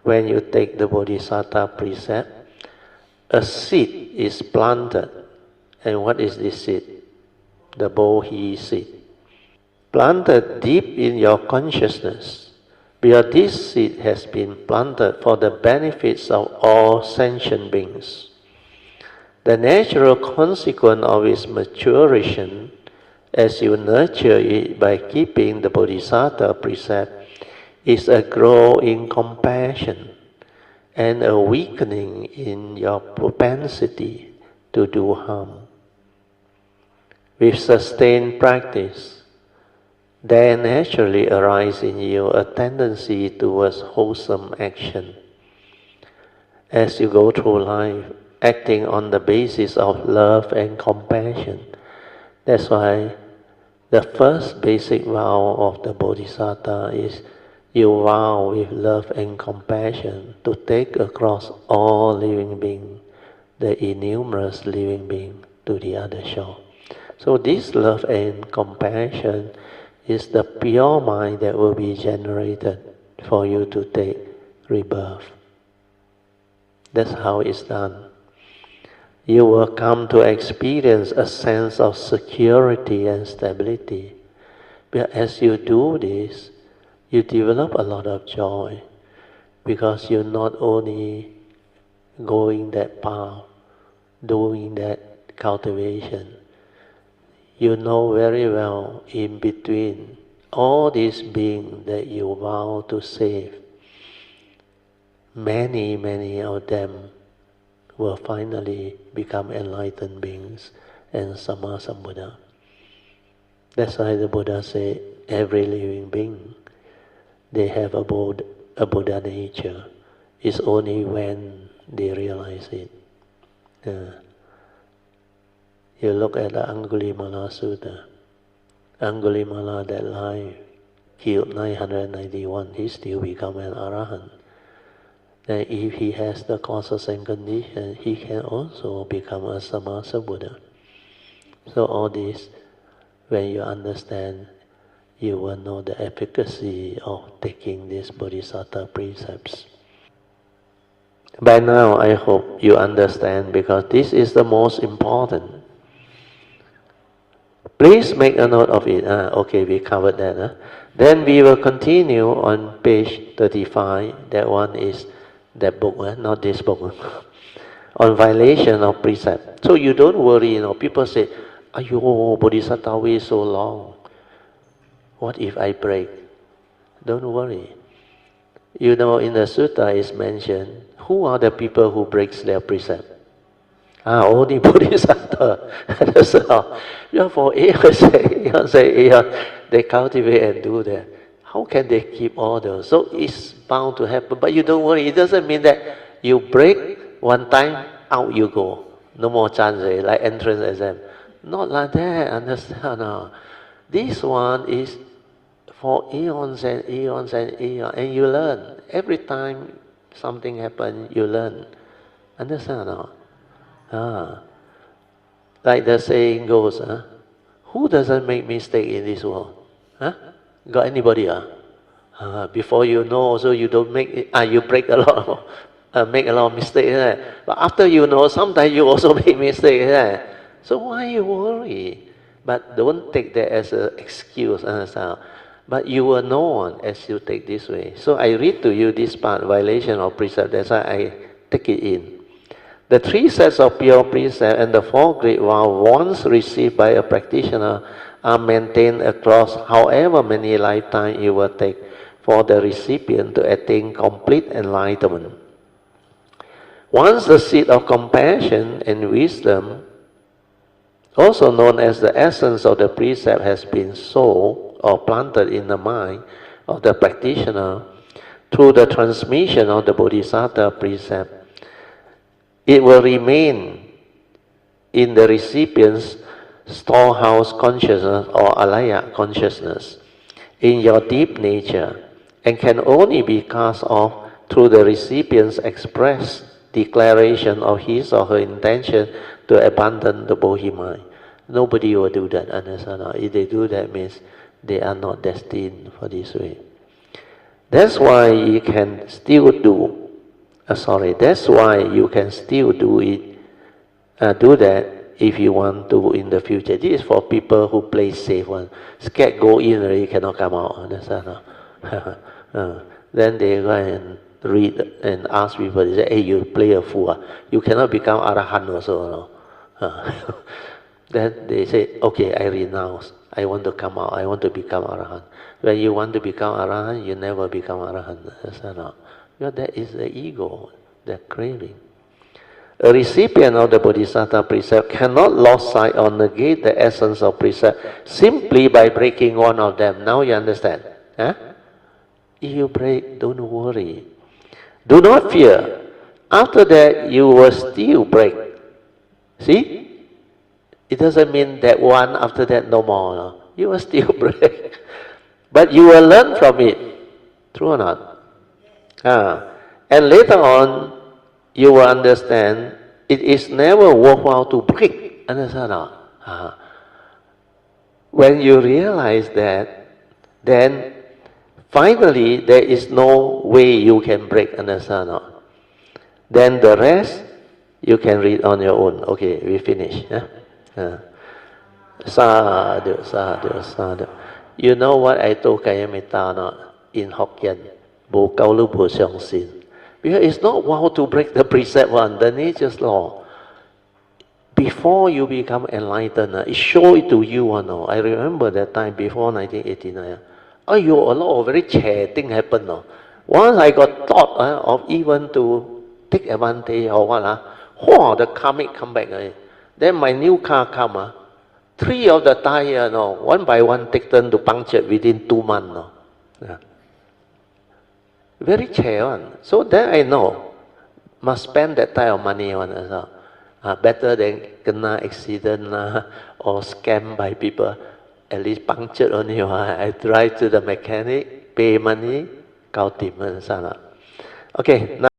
when you take the Bodhisattva precept, a seed is planted. And what is this seed? The Bodhi seed. Planted deep in your consciousness, because this seed has been planted for the benefits of all sentient beings. The natural consequence of its maturation, as you nurture it by keeping the Bodhisattva precept, is a growth in compassion and a weakening in your propensity to do harm. With sustained practice, there naturally arises in you a tendency towards wholesome action. As you go through life, acting on the basis of love and compassion. That's why the first basic vow of the Bodhisattva is you vow with love and compassion to take across all living beings, the innumerous living beings, to the other shore. So this love and compassion is the pure mind that will be generated for you to take rebirth. That's how it's done. You will come to experience a sense of security and stability. But as you do this, you develop a lot of joy, because you're not only going that path, doing that cultivation. You know very well in between all these beings that you vow to save, many of them will finally become enlightened beings and Sammasambuddha. That's why the Buddha said every living being, they have a Buddha nature. It's only when they realize it. You look at the Angulimala Sutta. Angulimala, that life, killed 991, he still become an Arahant. Then if he has the causes and conditions, he can also become a Sammasambuddha. So all this, when you understand, you will know the efficacy of taking these Bodhisattva precepts. By now, I hope you understand, because this is the most important. Please make a note of it. Okay, we covered that. Then we will continue on page 35. That one is that book, not this book. On violation of precept. So you don't worry, people say, Ayo, Bodhisattva way is so long. What if I break? Don't worry. In the Sutra is mentioned, who are the people who breaks their precept? Only Bodhisattva. That's how. For aeons, they cultivate and do that. How can they keep order? So it's bound to happen. But you don't worry. It doesn't mean that you break one time, out you go. No more chance, like entrance exam. Not like that, understand? No. This one is for eons and eons and eons. And you learn. Every time something happens, you learn. Understand? No? Like the saying goes, who doesn't make mistake in this world? Got anybody? Before you know, so you don't make it, you break a lot of, make a lot of mistakes. But after you know, sometimes you also make mistakes. So why you worry? But don't take that as an excuse. But you will know as you take this way. So I read to you this part, violation of precept. That's why I take it in. The 3 sets of pure precept and the 4 great vows, once received by a practitioner, are maintained across however many lifetimes it will take for the recipient to attain complete enlightenment. Once the seed of compassion and wisdom, also known as the essence of the precept, has been sown or planted in the mind of the practitioner through the transmission of the Bodhisattva precept, it will remain in the recipient's storehouse consciousness or alaya consciousness in your deep nature, and can only be cast off through the recipient's express declaration of his or her intention to abandon the Bodhi mind. Nobody will do that, understand? If they do that, means they are not destined for this way. That's why you can still do Sorry, that's why you can still do it, do that if you want to in the future. This is for people who play safe one. Scared go in already cannot come out. Understand? Then they go and read and ask people. They say, "Hey, you play a fool. You cannot become arahant also." No? Then they say, "Okay, I renounce. I want to come out. I want to become arahant." When you want to become arahant, you never become arahant. Understand? Because that is the ego, the craving. A recipient of the Bodhisattva precept cannot lose sight or negate the essence of precept simply by breaking one of them. Now you understand? Huh? If you break, don't worry. Do not fear. After that, you will still break. See? It doesn't mean that one, after that, no more. No? You will still break. But you will learn from it. True or not? And later on, you will understand it is never worthwhile to break. Understand or not? When you realize that, then finally there is no way you can break. Understand or not? Then the rest you can read on your own. Okay, we finish. Sadhu, sadhu, sadhu. You know what I told Kayamita in Hokkien? Bo Gao Lu Bo Xiong Xin. Because it's not wow to break the precept one, the nature's law. Before you become enlightened, it show it to you. I remember that time before 1989. A lot of very chair thing happened. Once I got thought of even to take advantage or what, the karmic come back. Then my new car come. 3 of the tire, one by one take turn to puncture within 2 months. Very chair one. So then I know, must spend that type of money on as well. Better than kena accident or scam by people. At least punctured only. I drive to the mechanic, pay money, cultivate. Okay. Now